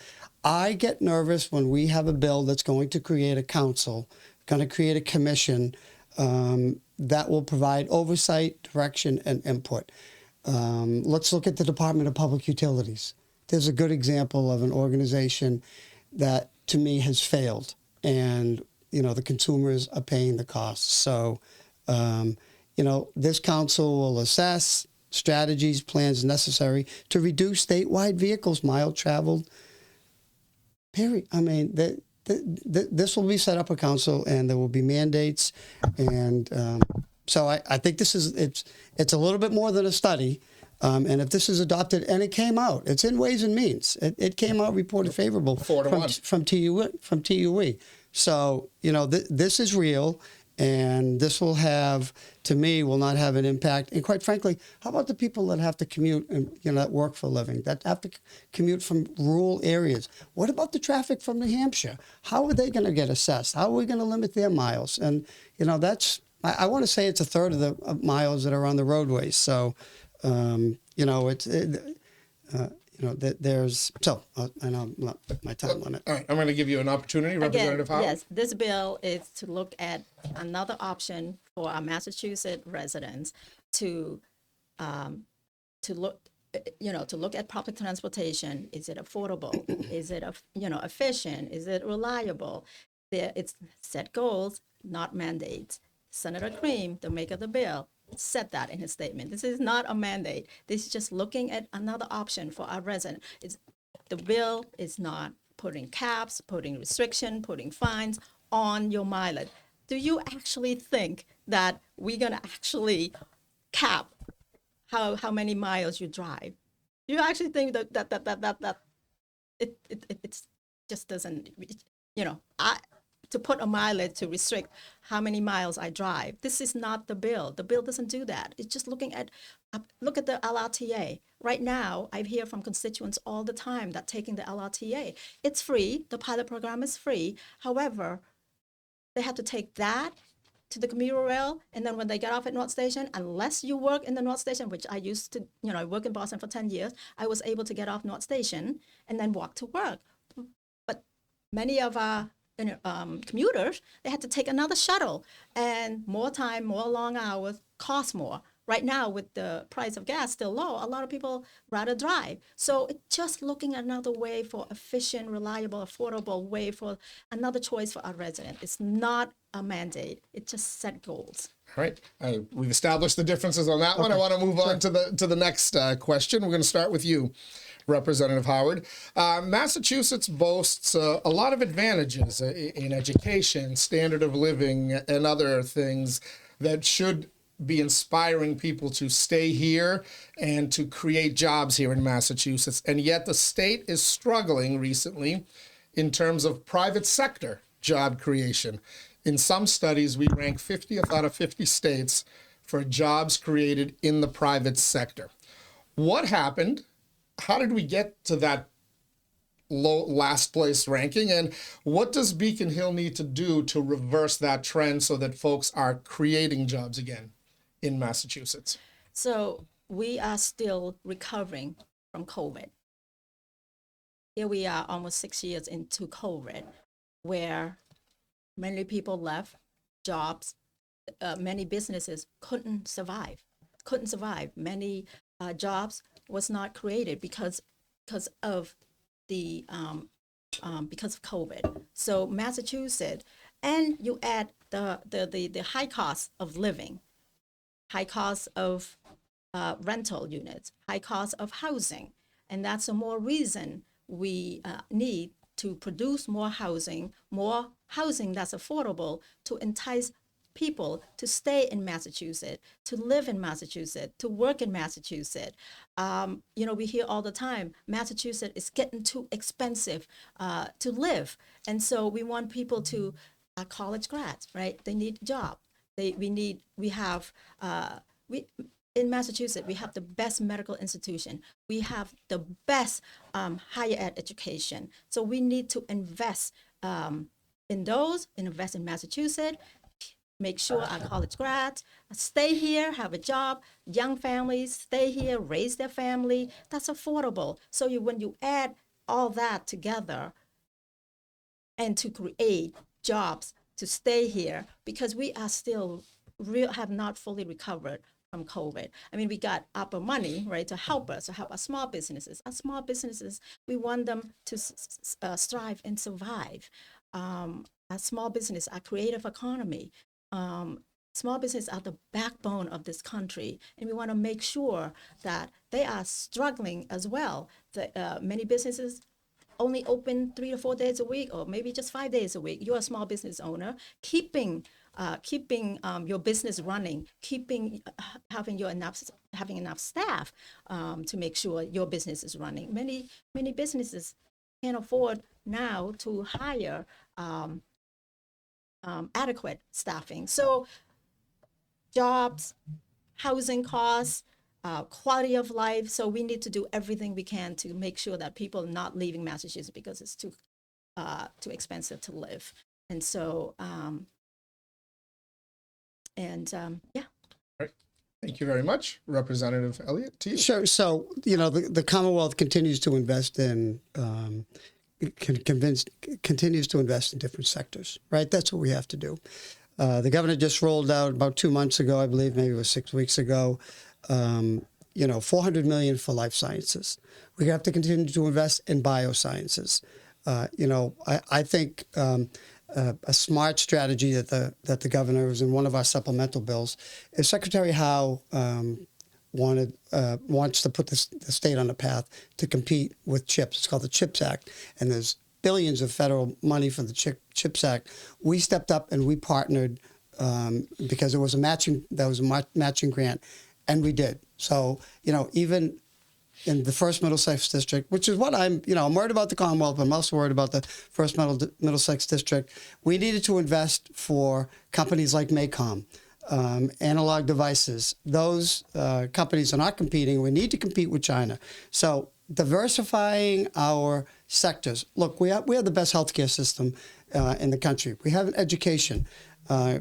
I get nervous when we have a bill that's going to create a council, going to create a commission that will provide oversight, direction, and input. Let's look at the Department of Public Utilities. There's a good example of an organization that, to me, has failed, and the consumers are paying the costs. So, this council will assess strategies, plans necessary to reduce statewide vehicles mile traveled. Period. I mean, this will be set up a council, and there will be mandates, and so I think this is it's a little bit more than a study. And if this is adopted, and it came out, it's in Ways and Means. It came out reported favorable 4-1 from TUE. So this is real, and this will have, to me, will not have an impact. And quite frankly, how about the people that have to commute and that work for a living, that have to commute from rural areas? What about the traffic from New Hampshire? How are they going to get assessed? How are we going to limit their miles? And that's I want to say it's a third of the miles that are on the roadways. So. There's I know my time limit. All right, I'm going to give you an opportunity, Representative Howard. Yes, this bill is to look at another option for our Massachusetts residents to look at public transportation. Is it affordable? Is it efficient? Is it reliable? It's set goals, not mandates. Senator Cream, the maker of the bill, said that in his statement. This is not a mandate. This is just looking at another option for our residents. The bill is not putting caps, putting restriction, putting fines on your mileage. Do you actually think that we're going to actually cap how many miles you drive? Do you actually think that it just doesn't, to put a mileage to restrict how many miles I drive. This is not the bill. The bill doesn't do that. It's just look at the LRTA. Right now, I hear from constituents all the time that taking the LRTA, it's free. The pilot program is free. However, they have to take that to the commuter rail, and then when they get off at North Station, unless you work in the North Station, which I used to, I worked in Boston for 10 years, I was able to get off North Station and then walk to work. But many of our commuters, they had to take another shuttle, and more time, more long hours, cost more. Right now, with the price of gas still low, a lot of people rather drive. So it's just looking at another way for efficient, reliable, affordable way for another choice for our residents. It's not a mandate. It just set goals. All right, we've established the differences on that one. I want to move on to the next question. We're going to start with you, Representative Howard. Massachusetts boasts a lot of advantages in education, standard of living, and other things that should be inspiring people to stay here and to create jobs here in Massachusetts. And yet the state is struggling recently in terms of private sector job creation. In some studies, we rank 50th out of 50 states for jobs created in the private sector. What happened? How did we get to that low last place ranking? And what does Beacon Hill need to do to reverse that trend so that folks are creating jobs again in Massachusetts? So we are still recovering from COVID. Here we are almost 6 years into COVID, where many people left jobs. Many businesses couldn't survive. Many jobs was not created because of the because of COVID. So Massachusetts, and you add the high cost of living, high cost of rental units, high cost of housing, and that's a more reason we need to produce more housing that's affordable to entice people to stay in Massachusetts, to live in Massachusetts, to work in Massachusetts. We hear all the time, Massachusetts is getting too expensive to live. And so we want people to, college grads, right? They need a job. In Massachusetts, we have the best medical institution. We have the best higher ed education. So we need to invest in those, invest in Massachusetts, make sure our college grads stay here, have a job, young families stay here, raise their family. That's affordable. So when you add all that together and to create jobs to stay here, because we are still have not fully recovered from COVID. I mean, we got ARPA money, right, to help us, to help our small businesses. Our small businesses, we want them to strive and survive. Our small business, our creative economy, small businesses are the backbone of this country, and we want to make sure that they are struggling as well. Many businesses only open 3 to 4 days a week, or maybe just 5 days a week. You're a small business owner, keeping your business running, having enough staff to make sure your business is running. Many businesses can't afford now to hire adequate staffing. So jobs, housing costs, quality of life. So we need to do everything we can to make sure that people are not leaving Massachusetts because it's too expensive to live. And so, yeah. Right. Thank you very much, Representative Elliott. To you. Sure. So, the Commonwealth continues to invest in continues to invest in different sectors, right? That's what we have to do. The governor just rolled out about 2 months ago, I believe, maybe it was 6 weeks ago, $400 million for life sciences. We have to continue to invest in biosciences. I think a smart strategy that the governor was in one of our supplemental bills is Secretary Howe wants to put the state on a path to compete with CHIPS. It's called the CHIPS Act, and there's billions of federal money for the CHIPS Act. We stepped up and we partnered because there was a matching grant, and we did. So even in the first Middlesex District, which is what I'm worried about the Commonwealth, but I'm also worried about the first Middlesex District. We needed to invest for companies like MACOM, Analog Devices. Those companies are not competing. We need to compete with China. So diversifying our sectors. Look, we have the best healthcare system in the country. We have an education,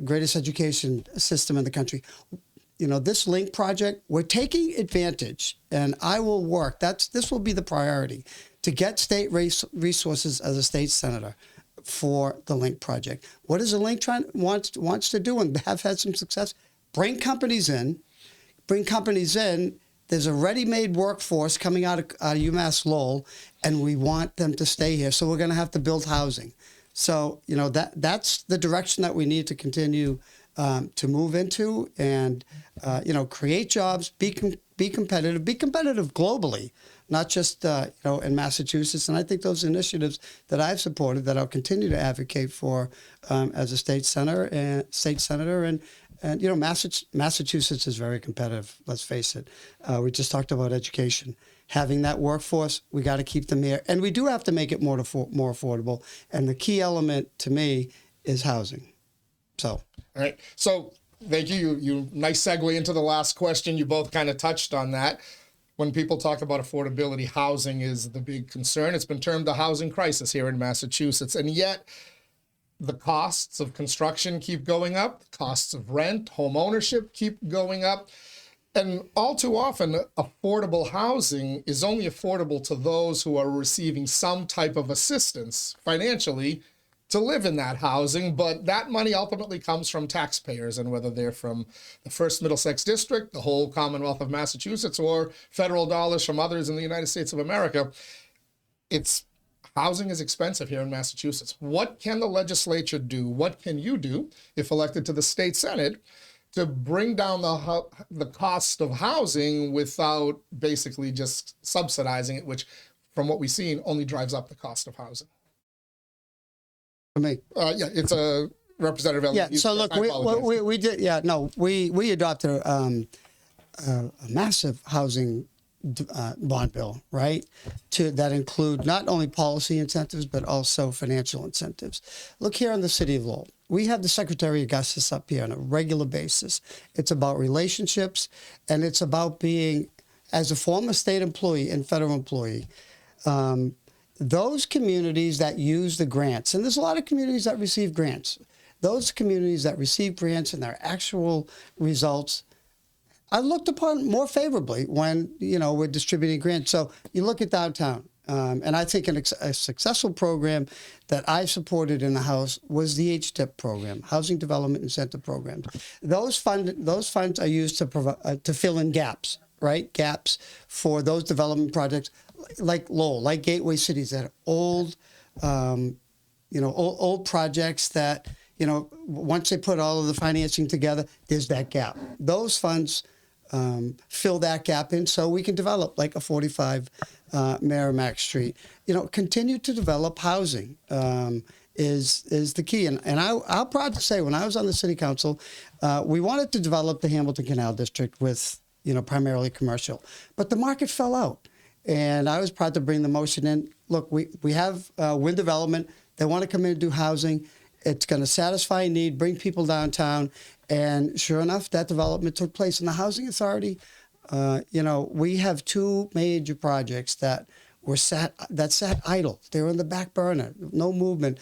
greatest education system in the country. This LINK project, we're taking advantage, and I will work. This will be the priority, to get state resources as a state senator for the LINK project. What does the LINK wants to do and have had some success? Bring companies in. There's a ready-made workforce coming out of UMass Lowell, and we want them to stay here. So we're going to have to build housing. So that's the direction that we need to continue to move into, and create jobs, be competitive globally, not just in Massachusetts. And I think those initiatives that I've supported, that I'll continue to advocate for as a state senator, and Massachusetts is very competitive. Let's face it. We just talked about education. Having that workforce, we got to keep them here, and we do have to make it more affordable. And the key element to me is housing. So. All right. So thank you. You nice segue into the last question. You both kind of touched on that. When people talk about affordability, housing is the big concern. It's been termed a housing crisis here in Massachusetts. And yet the costs of construction keep going up. The costs of rent, home ownership keep going up. And all too often, affordable housing is only affordable to those who are receiving some type of assistance financially to live in that housing, but that money ultimately comes from taxpayers, and whether they're from the first Middlesex District, the whole Commonwealth of Massachusetts, or federal dollars from others in the United States of America, housing is expensive here in Massachusetts. What can the legislature do? What can you do, if elected to the state Senate, to bring down the cost of housing without basically just subsidizing it, which, from what we've seen, only drives up the cost of housing? For me. It's a Representative Elliott. Yeah. So look, we did. Yeah. No, we adopted a massive housing bond bill, right? That include not only policy incentives but also financial incentives. Look here in the city of Lowell. We have the Secretary of Justice up here on a regular basis. It's about relationships, and it's about being, as a former state employee and federal employee, those communities that use the grants, and there's a lot of communities that receive grants, those communities that receive grants and their actual results are looked upon more favorably when, we're distributing grants. So you look at downtown, And I think a successful program that I supported in the House was the HDIP program, Housing Development Incentive Programs. Those funds are used to provide to fill in gaps, right? Gaps for those development projects like Lowell, like gateway cities that are old, old projects that, once they put all of the financing together, there's that gap. Those funds fill that gap in so we can develop like a 45 Merrimack Street. Continue to develop housing is the key. And I'm proud to say when I was on the city council, we wanted to develop the Hamilton Canal District with, primarily commercial. But the market fell out. And I was proud to bring the motion in. Look, we have wind development. They want to come in and do housing. It's going to satisfy a need, bring people downtown. And sure enough, that development took place. And the Housing Authority, we have two major projects that sat idle. They were in the back burner, no movement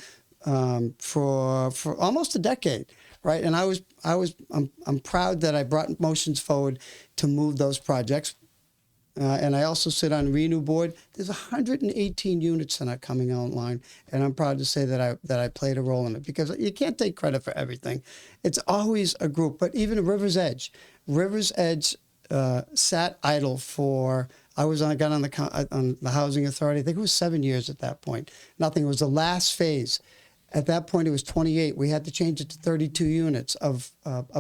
for almost a decade, right? And I'm proud that I brought motions forward to move those projects. And I also sit on Renew Board. There's 118 units that are coming online, and I'm proud to say that I played a role in it because you can't take credit for everything. It's always a group. But even River's Edge sat idle for. I got on the Housing Authority. I think it was 7 years at that point. Nothing. It was the last phase. At that point, it was 28. We had to change it to 32 units of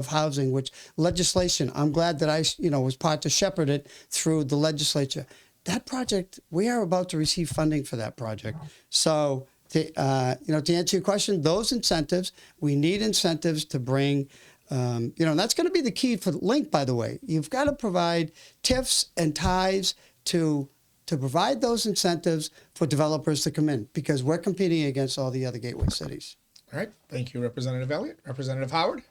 housing, which legislation, I'm glad that I was part to shepherd it through the legislature. That project, we are about to receive funding for that project. So, to answer your question, those incentives, we need incentives to bring, and that's going to be the key for Link, by the way. You've got to provide TIFs and ties to provide those incentives for developers to come in because we're competing against all the other gateway cities. All right. Thank you, Representative Elliott. Representative Howard?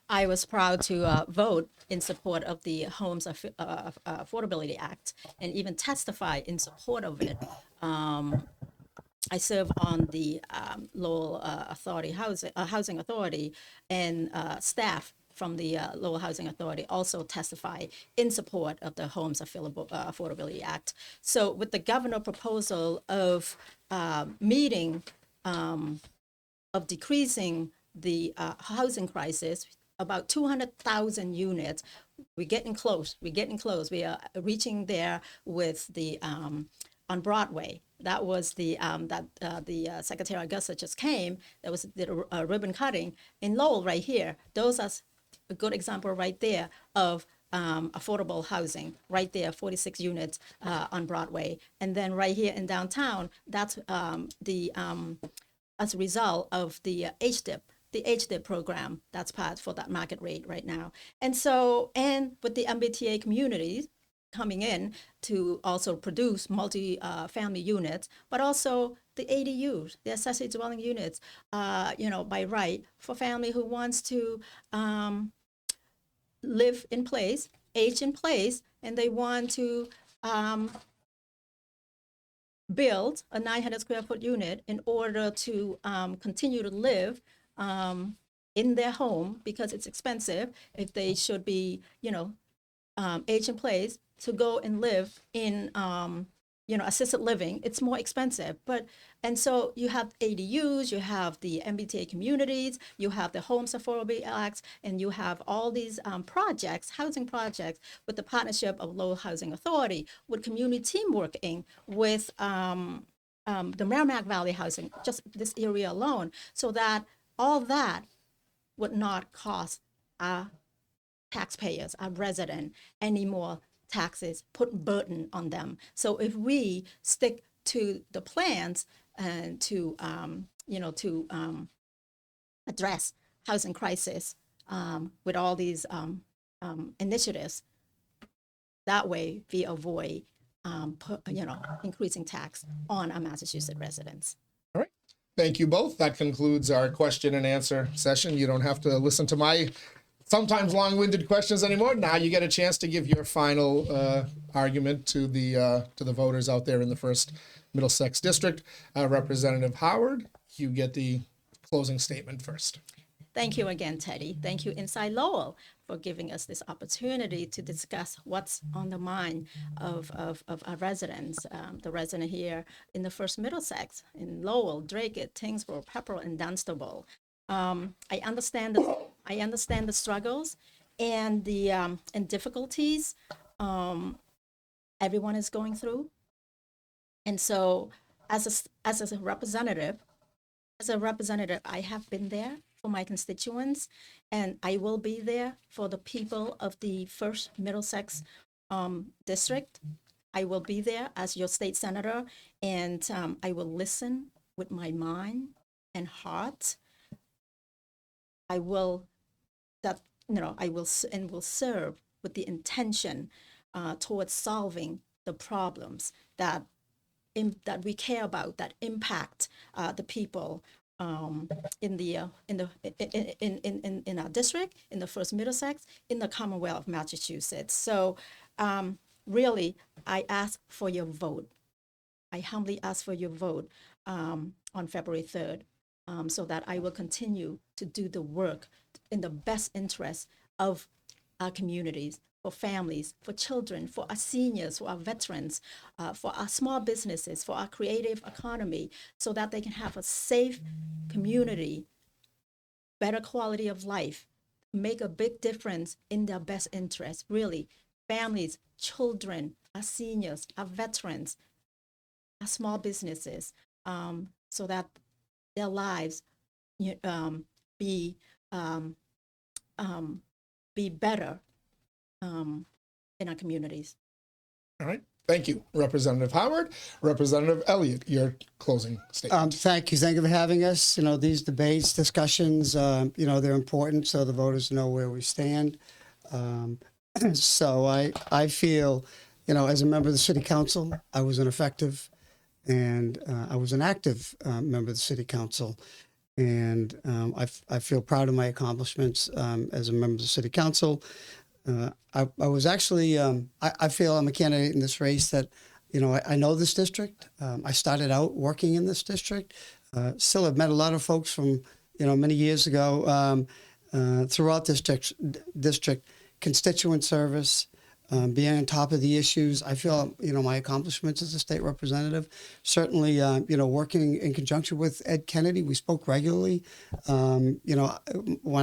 I was proud to vote in support of the Homes Affordability Act and even testify in support of it. I serve on the Lowell Housing Authority, and staff from the Lowell Housing Authority also testify in support of the Homes Affordability Act. So with the governor proposal of decreasing the housing crisis, about 200,000 units, we're getting close. We are reaching there with the on Broadway. That was the Secretary Augusta just came. That was the ribbon cutting in Lowell right here. Those are a good example right there of affordable housing, right there, 46 units on Broadway. And then right here in downtown, that's as a result of the HDIP program that's part for that market rate right now. And with the MBTA communities coming in to also produce multi-family units, but also the ADUs, the accessory dwelling units, by right for family who wants to live in place, age in place, and they want to build a 900 square foot unit in order to continue to live in their home because it's expensive if they should be, age in place to go and live in, assisted living. It's more expensive. And so you have ADUs, you have the MBTA communities, you have the Homes Affordability Act, and you have all these projects, housing projects, with the partnership of Lowell Housing Authority, with community team working with the Merrimack Valley Housing, just this area alone, so that all that would not cost our taxpayers, our resident, any more taxes, put burden on them. So if we stick to the plans and to address housing crisis with all these initiatives, that way we avoid increasing tax on our Massachusetts residents. All right. Thank you both. That concludes our question and answer session. You don't have to listen to my sometimes long-winded questions anymore. Now you get a chance to give your final argument to the voters out there in the 1st Middlesex District. Representative Howard, you get the closing statement first. Thank you again, Teddy. Thank you, Inside Lowell, for giving us this opportunity to discuss what's on the mind of our residents, the resident here in the First Middlesex, in Lowell, Dracut, Tyngsboro, Pepperell, and Dunstable. I understand the struggles and the and difficulties everyone is going through. And so, as a representative, I have been there for my constituents, and I will be there for the people of the First Middlesex District. I will be there as your state senator, and I will listen with my mind and heart. I will will serve with the intention towards solving the problems that we care about, that impact the people in our district, in the First Middlesex, in the Commonwealth of Massachusetts. So really, I ask for your vote. I humbly ask for your vote on February 3rd, so that I will continue to do the work in the best interest of our communities, for families, for children, for our seniors, for our veterans, for our small businesses, for our creative economy, so that they can have a safe community, better quality of life, make a big difference in their best interest. Really, families, children, our seniors, our veterans, our small businesses, so that their lives be better in our communities. All right. Thank you, Representative Howard. Representative Elliott, your closing statement. Thank you. Thank you for having us. These debates, discussions, they're important so the voters know where we stand. So I feel, as a member of the City Council, I was an effective and I was an active member of the City Council. And I feel proud of my accomplishments as a member of the City Council. I was actually, I feel I'm a candidate in this race that, I know this district. I started out working in this district. Still have met a lot of folks from, many years ago throughout this district, constituent service, being on top of the issues. I feel, my accomplishments as a state representative, certainly, working in conjunction with Ed Kennedy, we spoke regularly. When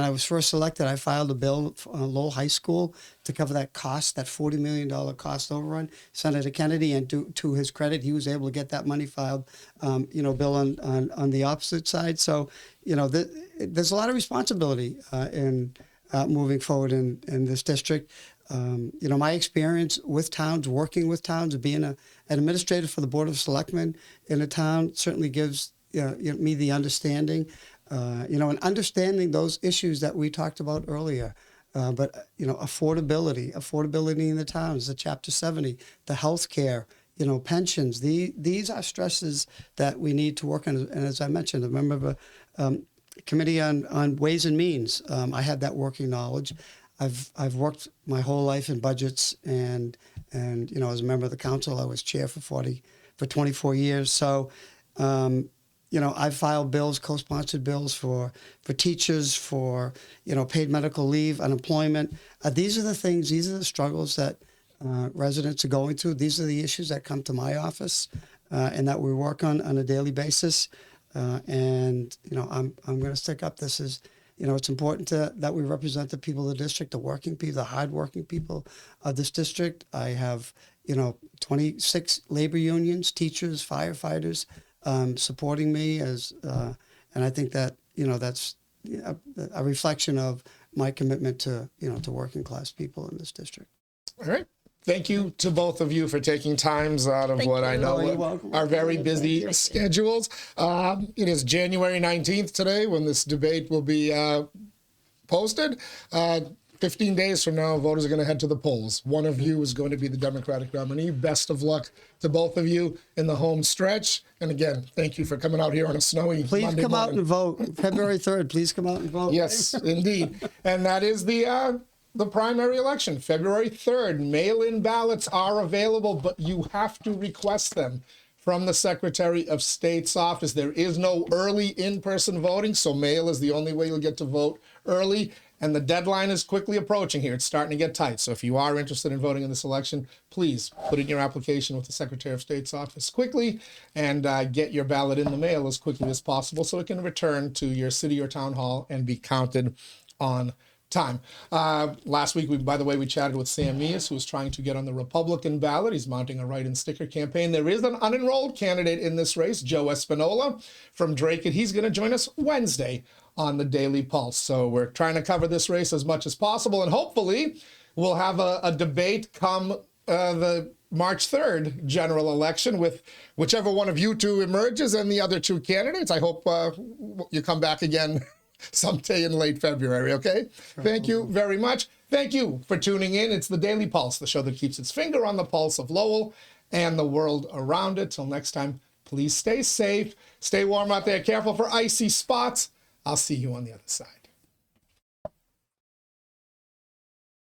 I was first elected, I filed a bill for Lowell High School to cover that cost, that $40 million cost overrun. Senator Kennedy, and to his credit, he was able to get that money filed, bill on the opposite side. So, there's a lot of responsibility in moving forward in this district. My experience with towns, working with towns, being an administrator for the Board of Selectmen in a town certainly gives me the understanding, and understanding those issues that we talked about earlier. But affordability in the towns, the Chapter 70, the health care, pensions. These are stresses that we need to work on. And as I mentioned, a member of a committee on Ways and Means. I had that working knowledge. I've worked my whole life in budgets, and as a member of the council, I was chair for 24 years. So, I've filed bills, co-sponsored bills for teachers, for paid medical leave, unemployment. These are the struggles that residents are going through. These are the issues that come to my office, and that we work on a daily basis. I'm going to stick up. This is. It's important that we represent the people of the district, the working people, the hardworking people of this district. I have, 26 labor unions, teachers, firefighters supporting me and I think that, that's a reflection of my commitment to working class people in this district. All right. Thank you to both of you for taking times out of what I know are very busy schedules. It is January 19th today when this debate will be posted. 15 days from now, voters are going to head to the polls. One of you is going to be the Democratic nominee. Best of luck to both of you in the home stretch. And again, thank you for coming out here on a snowy Please Monday come out morning. and vote. February 3rd, please come out and vote. Yes, indeed. And that is the primary election, February 3rd. Mail-in ballots are available, but you have to request them from the Secretary of State's office. There is no early in-person voting, so mail is the only way you'll get to vote early. And the deadline is quickly approaching here. It's starting to get tight. So if you are interested in voting in this election, please put in your application with the Secretary of State's office quickly and get your ballot in the mail as quickly as possible so it can return to your city or town hall and be counted on time. Last week, by the way, we chatted with Sam Meas, who is trying to get on the Republican ballot. He's mounting a write-in sticker campaign. There is an unenrolled candidate in this race, Joe Espinola from Drake, and he's going to join us Wednesday on the Daily Pulse. So we're trying to cover this race as much as possible, and hopefully we'll have a debate come the March 3rd general election with whichever one of you two emerges and the other two candidates. I hope you come back again someday in late February, okay? Thank you very much. Thank you for tuning in. It's the Daily Pulse, the show that keeps its finger on the pulse of Lowell and the world around it. Till next time, please stay safe, stay warm out there, careful for icy spots. I'll see you on the other side.